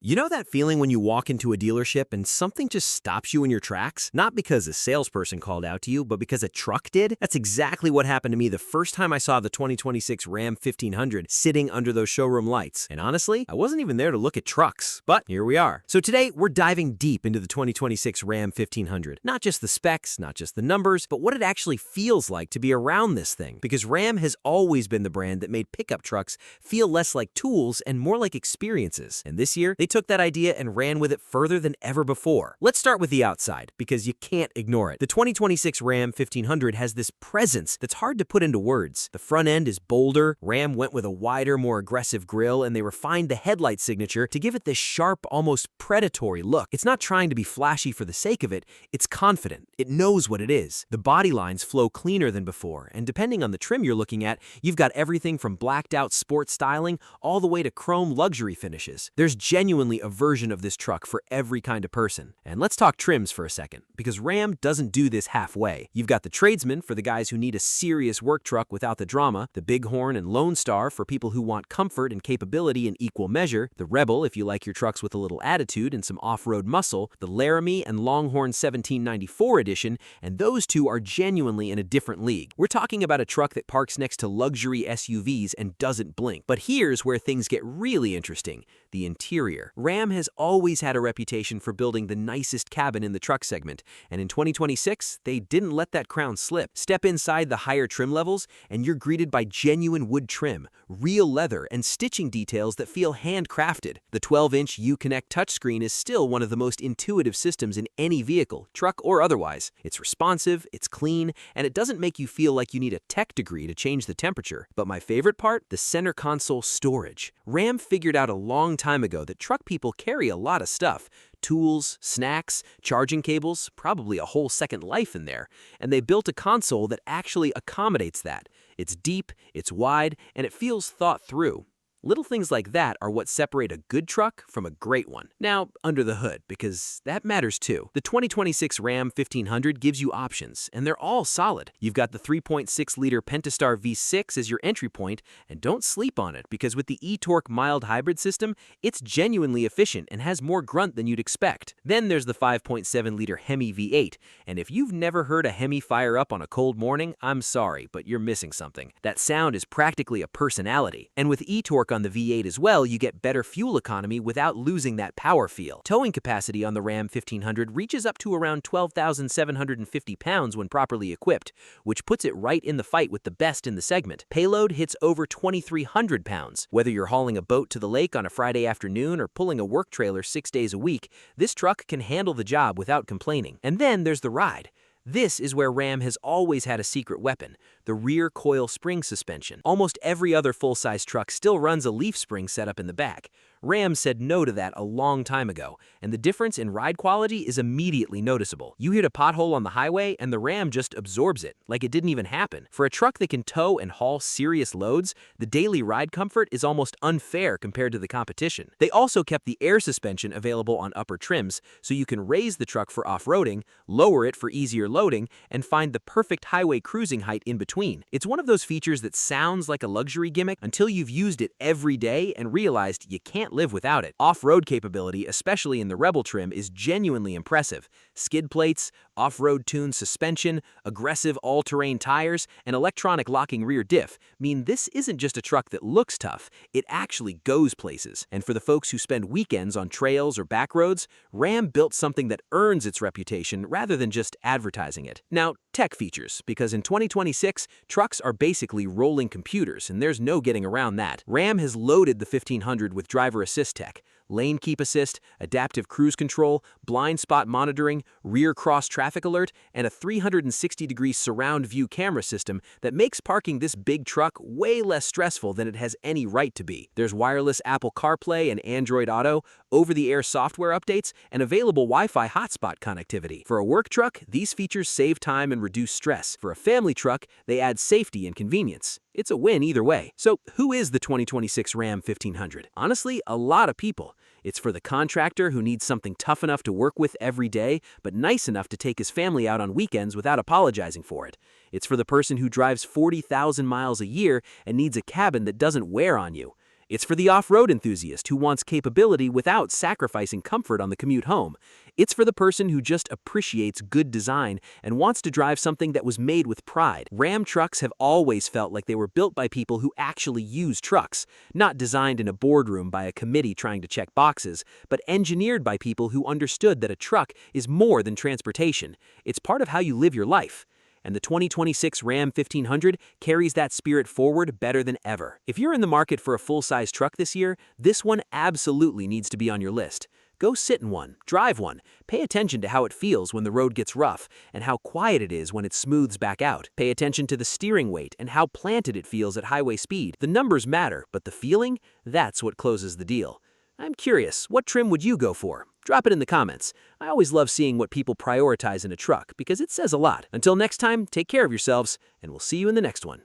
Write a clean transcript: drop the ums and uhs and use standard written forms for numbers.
You know that feeling when you walk into a dealership and something just stops you in your tracks? Not because a salesperson called out to you, but because a truck did? That's exactly what happened to me the first time I saw the 2026 Ram 1500 sitting under those showroom lights. And honestly, I wasn't even there to look at trucks. But here we are. So today, we're diving deep into the 2026 Ram 1500. Not just the specs, not just the numbers, but what it actually feels like to be around this thing. Because Ram has always been the brand that made pickup trucks feel less like tools and more like experiences. And this year, they took that idea and ran with it further than ever before. Let's start with the outside, because you can't ignore it. The 2026 Ram 1500 has this presence that's hard to put into words. The front end is bolder, Ram went with a wider, more aggressive grille, and they refined the headlight signature to give it this sharp, almost predatory look. It's not trying to be flashy for the sake of it, it's confident. It knows what it is. The body lines flow cleaner than before, and depending on the trim you're looking at, you've got everything from blacked out sport styling all the way to chrome luxury finishes. There's genuinely a version of this truck for every kind of person. And let's talk trims for a second, because Ram doesn't do this halfway. You've got the Tradesman for the guys who need a serious work truck without the drama, the Bighorn and Lone Star for people who want comfort and capability in equal measure, the Rebel if you like your trucks with a little attitude and some off-road muscle, the Laramie and Longhorn 1794 edition, and those two are genuinely in a different league. We're talking about a truck that parks next to luxury SUVs and doesn't blink. But here's where things get really interesting: the interior. Ram has always had a reputation for building the nicest cabin in the truck segment, and in 2026, they didn't let that crown slip. Step inside the higher trim levels, and you're greeted by genuine wood trim, real leather, and stitching details that feel handcrafted. The 12-inch Uconnect touchscreen is still one of the most intuitive systems in any vehicle, truck or otherwise. It's responsive, it's clean, and it doesn't make you feel like you need a tech degree to change the temperature. But my favorite part? The center console storage. Ram figured out a long time ago that truck people carry a lot of stuff: tools, snacks, charging cables, probably a whole second life in there. And they built a console that actually accommodates that. It's deep, it's wide, and it feels thought through. Little things like that are what separate a good truck from a great one. Now, under the hood, because that matters too. The 2026 Ram 1500 gives you options, and they're all solid. You've got the 3.6-liter Pentastar V6 as your entry point, and don't sleep on it, because with the eTorque mild hybrid system, it's genuinely efficient and has more grunt than you'd expect. Then there's the 5.7-liter HEMI V8, and if you've never heard a Hemi fire up on a cold morning, I'm sorry, but you're missing something. That sound is practically a personality. And with eTorque on the V8 as well, you get better fuel economy without losing that power feel. Towing capacity on the Ram 1500 reaches up to around 12,750 pounds when properly equipped, which puts it right in the fight with the best in the segment. Payload hits over 2,300 pounds. Whether you're hauling a boat to the lake on a Friday afternoon or pulling a work trailer 6 days a week, this truck can handle the job without complaining. And then there's the ride. This is where Ram has always had a secret weapon: the rear coil spring suspension. Almost every other full-size truck still runs a leaf spring setup in the back. Ram said no to that a long time ago, and the difference in ride quality is immediately noticeable. You hit a pothole on the highway, and the Ram just absorbs it, like it didn't even happen. For a truck that can tow and haul serious loads, the daily ride comfort is almost unfair compared to the competition. They also kept the air suspension available on upper trims, so you can raise the truck for off-roading, lower it for easier loading, and find the perfect highway cruising height in between. It's one of those features that sounds like a luxury gimmick until you've used it every day and realized you can't live without it. Off-road capability, especially in the Rebel trim, is genuinely impressive. Skid plates, off-road tuned suspension, aggressive all-terrain tires, and electronic locking rear diff mean this isn't just a truck that looks tough, it actually goes places. And for the folks who spend weekends on trails or back roads, Ram built something that earns its reputation rather than just advertising it. Now, tech features, because in 2026, trucks are basically rolling computers, and there's no getting around that. Ram has loaded the 1500 with driver assist tech: lane keep assist, adaptive cruise control, blind spot monitoring, rear cross traffic alert, and a 360-degree surround view camera system that makes parking this big truck way less stressful than it has any right to be. There's wireless Apple CarPlay and Android Auto, over-the-air software updates, and available Wi-Fi hotspot connectivity. For a work truck, these features save time and reduce stress. For a family truck, they add safety and convenience. It's a win either way. So who is the 2026 Ram 1500? Honestly, a lot of people. It's for the contractor who needs something tough enough to work with every day, but nice enough to take his family out on weekends without apologizing for it. It's for the person who drives 40,000 miles a year and needs a cabin that doesn't wear on you. It's for the off-road enthusiast who wants capability without sacrificing comfort on the commute home. It's for the person who just appreciates good design and wants to drive something that was made with pride. Ram trucks have always felt like they were built by people who actually use trucks, not designed in a boardroom by a committee trying to check boxes, but engineered by people who understood that a truck is more than transportation. It's part of how you live your life. And the 2026 Ram 1500 carries that spirit forward better than ever. If you're in the market for a full-size truck this year, this one absolutely needs to be on your list. Go sit in one, drive one, pay attention to how it feels when the road gets rough, and how quiet it is when it smooths back out. Pay attention to the steering weight and how planted it feels at highway speed. The numbers matter, but the feeling, that's what closes the deal. I'm curious, what trim would you go for? Drop it in the comments. I always love seeing what people prioritize in a truck because it says a lot. Until next time, take care of yourselves, and we'll see you in the next one.